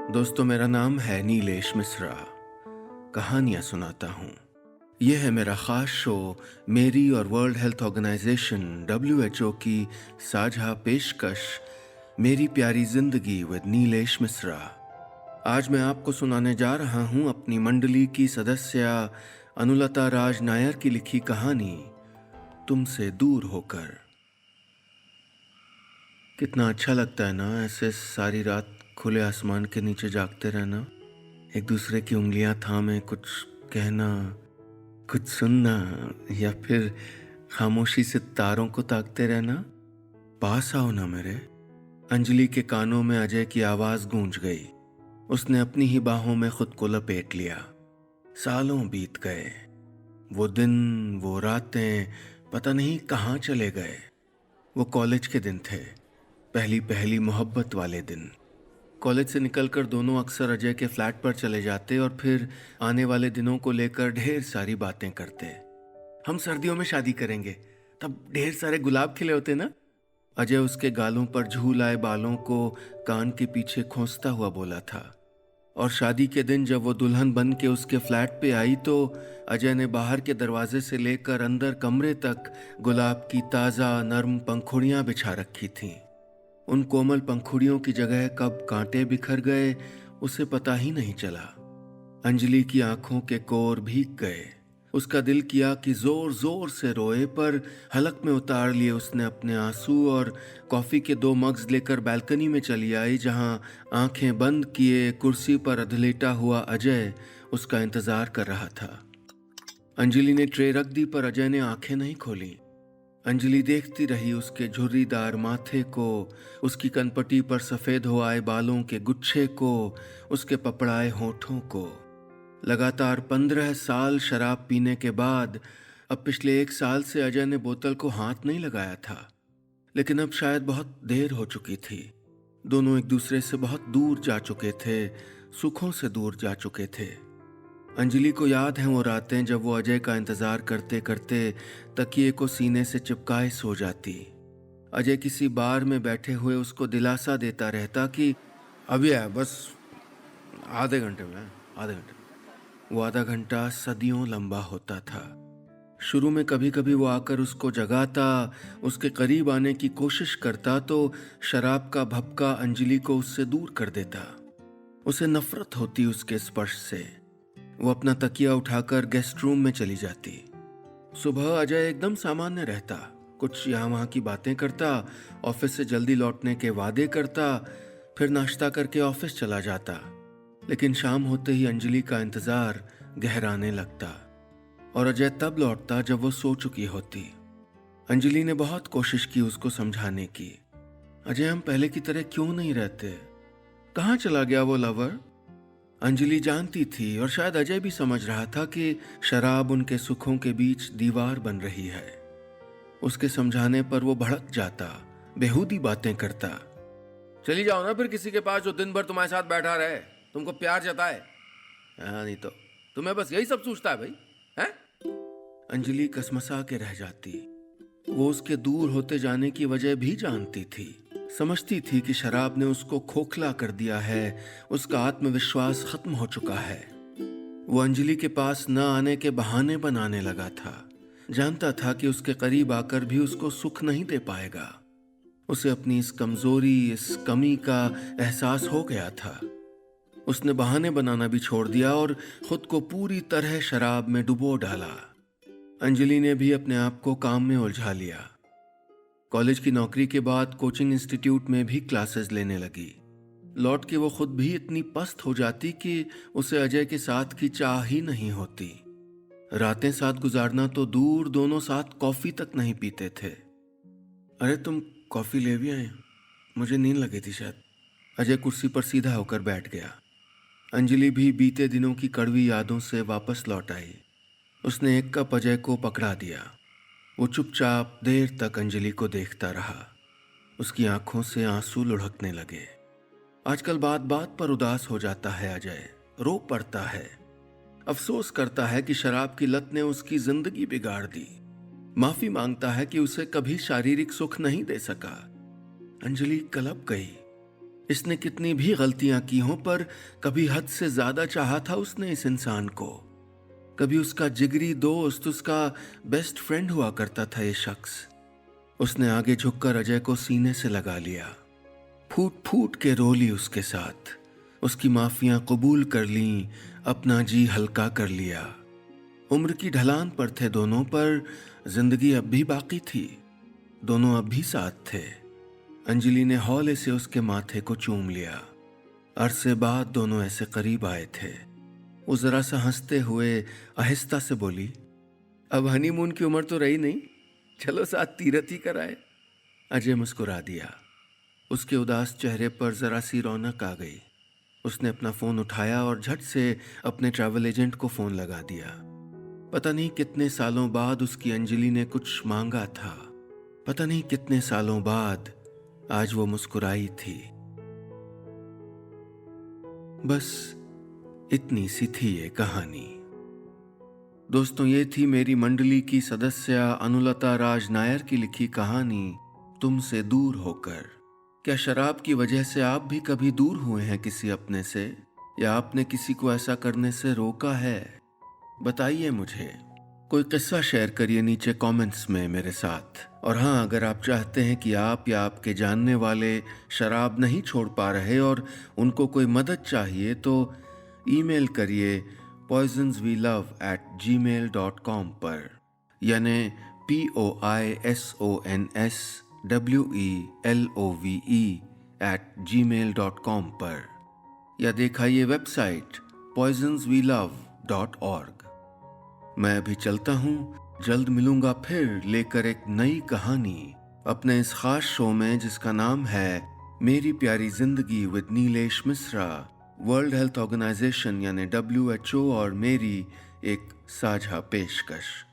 दोस्तों, मेरा नाम है नीलेश मिश्रा। कहानियाँ सुनाता हूँ। यह है मेरा ख़ास शो, मेरी और वर्ल्ड हेल्थ ऑर्गेनाइजेशन WHO की साझा पेशकश, मेरी प्यारी जिंदगी विद नीलेश मिश्रा। आज मैं आपको सुनाने जा रहा हूँ अपनी मंडली की सदस्य अनुलता राज नायर की लिखी कहानी, तुमसे दूर होकर। कितना अच्छा लगता है ना ऐसे सारी रात खुले आसमान के नीचे जागते रहना, एक दूसरे की उंगलियां थामे कुछ कहना, कुछ सुनना, या फिर खामोशी से तारों को ताकते रहना। पास आओ ना मेरे। अंजलि के कानों में अजय की आवाज गूंज गई। उसने अपनी ही बाहों में खुद को लपेट लिया। सालों बीत गए। वो दिन, वो रातें पता नहीं कहाँ चले गए। वो कॉलेज के दिन थे, पहली पहली मोहब्बत वाले दिन। कॉलेज से निकलकर दोनों अक्सर अजय के फ्लैट पर चले जाते और फिर आने वाले दिनों को लेकर ढेर सारी बातें करते। हम सर्दियों में शादी करेंगे, तब ढेर सारे गुलाब खिले होते ना। अजय उसके गालों पर झूल आए बालों को कान के पीछे खोंसता हुआ बोला था। और शादी के दिन जब वो दुल्हन बन के उसके फ्लैट पे आई तो अजय ने बाहर के दरवाजे से लेकर अंदर कमरे तक गुलाब की ताज़ा नर्म पंखुड़ियां बिछा रखी थीं। उन कोमल पंखुड़ियों की जगह कब कांटे बिखर गए उसे पता ही नहीं चला। अंजलि की आंखों के कोर भीग गए। उसका दिल किया कि जोर जोर से रोए, पर हलक में उतार लिए उसने अपने आंसू और कॉफी के 2 मग्स लेकर बालकनी में चली आई, जहां आंखें बंद किए कुर्सी पर अधलेटा हुआ अजय उसका इंतजार कर रहा था। अंजलि ने ट्रे रख दी, पर अजय ने आंखें नहीं खोली। अंजलि देखती रही उसके झुर्रीदार माथे को, उसकी कनपटी पर सफेद हो आए बालों के गुच्छे को, उसके पपड़ाए होठों को। लगातार 15 साल शराब पीने के बाद अब पिछले 1 साल से अजय ने बोतल को हाथ नहीं लगाया था, लेकिन अब शायद बहुत देर हो चुकी थी। दोनों एक दूसरे से बहुत दूर जा चुके थे, सुखों से दूर जा चुके थे। अंजलि को याद है वो रातें जब वो अजय का इंतजार करते करते तकिए को सीने से चिपकाए सो जाती। अजय किसी बार में बैठे हुए उसको दिलासा देता रहता कि अभी है, बस आधे घंटे में, आधे घंटे में। वो आधा घंटा सदियों लंबा होता था। शुरू में कभी कभी वो आकर उसको जगाता, उसके करीब आने की कोशिश करता तो शराब का भपका अंजलि को उससे दूर कर देता। उसे नफरत होती उसके स्पर्श से। वो अपना तकिया उठाकर गेस्ट रूम में चली जाती। सुबह अजय एकदम सामान्य रहता, कुछ यहाँ वहाँ की बातें करता, ऑफिस से जल्दी लौटने के वादे करता, फिर नाश्ता करके ऑफिस चला जाता। लेकिन शाम होते ही अंजलि का इंतजार गहराने लगता और अजय तब लौटता जब वो सो चुकी होती। अंजलि ने बहुत कोशिश की उसको समझाने की। अजय, हम पहले की तरह क्यों नहीं रहते? कहाँ चला गया वो लवर? अंजलि जानती थी और शायद अजय भी समझ रहा था कि शराब उनके सुखों के बीच दीवार बन रही है। उसके समझाने पर वो भड़क जाता, बेहूदी बातें करता। चली जाओ ना फिर किसी के पास जो दिन भर तुम्हारे साथ बैठा रहे, तुमको प्यार जताए। हाँ, नहीं तो तुम्हें बस यही सब सोचता है भाई, हैं? अंजलि कसमसा के रह जाती। वो उसके दूर होते जाने की वजह भी जानती थी। समझती थी कि शराब ने उसको खोखला कर दिया है, उसका आत्मविश्वास खत्म हो चुका है। वो अंजलि के पास न आने के बहाने बनाने लगा था। जानता था कि उसके करीब आकर भी उसको सुख नहीं दे पाएगा। उसे अपनी इस कमजोरी, इस कमी का एहसास हो गया था। उसने बहाने बनाना भी छोड़ दिया और खुद को पूरी तरह शराब में डुबो डाला। अंजलि ने भी अपने आप को काम में उलझा लिया। कॉलेज की नौकरी के बाद कोचिंग इंस्टीट्यूट में भी क्लासेस लेने लगी। लौट के वो खुद भी इतनी पस्त हो जाती कि उसे अजय के साथ की चाह ही नहीं होती। रातें साथ गुजारना तो दूर, दोनों साथ कॉफी तक नहीं पीते थे। अरे तुम कॉफी ले भी आए? मुझे नींद लगी थी शायद। अजय कुर्सी पर सीधा होकर बैठ गया। अंजलि भी बीते दिनों की कड़वी यादों से वापस लौट आई। उसने एक कप अजय को पकड़ा दिया। वो चुपचाप देर तक अंजलि को देखता रहा। उसकी आंखों से आंसू लुढ़कने लगे। आजकल बात बात पर उदास हो जाता है अजय, रो पड़ता है, अफसोस करता है कि शराब की लत ने उसकी जिंदगी बिगाड़ दी। माफी मांगता है कि उसे कभी शारीरिक सुख नहीं दे सका। अंजलि कलप गई। इसने कितनी भी गलतियां की हों, पर कभी हद से ज्यादा चाहा था उसने इस इंसान को। कभी उसका जिगरी दोस्त, उसका बेस्ट फ्रेंड हुआ करता था ये शख्स। उसने आगे झुककर अजय को सीने से लगा लिया, फूट फूट के रो ली उसके साथ, उसकी माफियां कबूल कर लीं, अपना जी हल्का कर लिया। उम्र की ढलान पर थे दोनों, पर जिंदगी अब भी बाकी थी। दोनों अब भी साथ थे। अंजलि ने हौले से उसके माथे को चूम लिया। अरसे बाद दोनों ऐसे करीब आए थे। वो जरा सा हंसते हुए आहिस्ता से बोली, अब हनीमून की उम्र तो रही नहीं, चलो साथ तीरथ ही कराए। अजय मुस्कुरा दिया। उसके उदास चेहरे पर जरा सी रौनक आ गई। उसने अपना फोन उठाया और झट से अपने ट्रैवल एजेंट को फोन लगा दिया। पता नहीं कितने सालों बाद उसकी अंजलि ने कुछ मांगा था। पता नहीं कितने सालों बाद आज वो मुस्कुराई थी। बस इतनी सी थी ये कहानी। दोस्तों, ये थी मेरी मंडली की सदस्य अनुलता राज नायर की लिखी कहानी तुमसे दूर होकर। क्या शराब की वजह से आप भी कभी दूर हुए हैं किसी अपने से, या आपने किसी को ऐसा करने से रोका है? बताइए मुझे। कोई किस्सा शेयर करिए नीचे कमेंट्स में मेरे साथ। और हाँ, अगर आप चाहते हैं कि आप या आपके जानने वाले शराब नहीं छोड़ पा रहे और उनको कोई मदद चाहिए, तो ईमेल करिए poisonswelove@gmail.com पर, यानी poisonswelove@gmail.com पर, या दिखाइए वेबसाइट poisonswelove.org। मैं अभी चलता हूँ, जल्द मिलूंगा फिर लेकर एक नई कहानी अपने इस खास शो में जिसका नाम है मेरी प्यारी जिंदगी with Neelesh Mishra. World Health Organization यानी WHO और मेरी एक साझा पेशकश।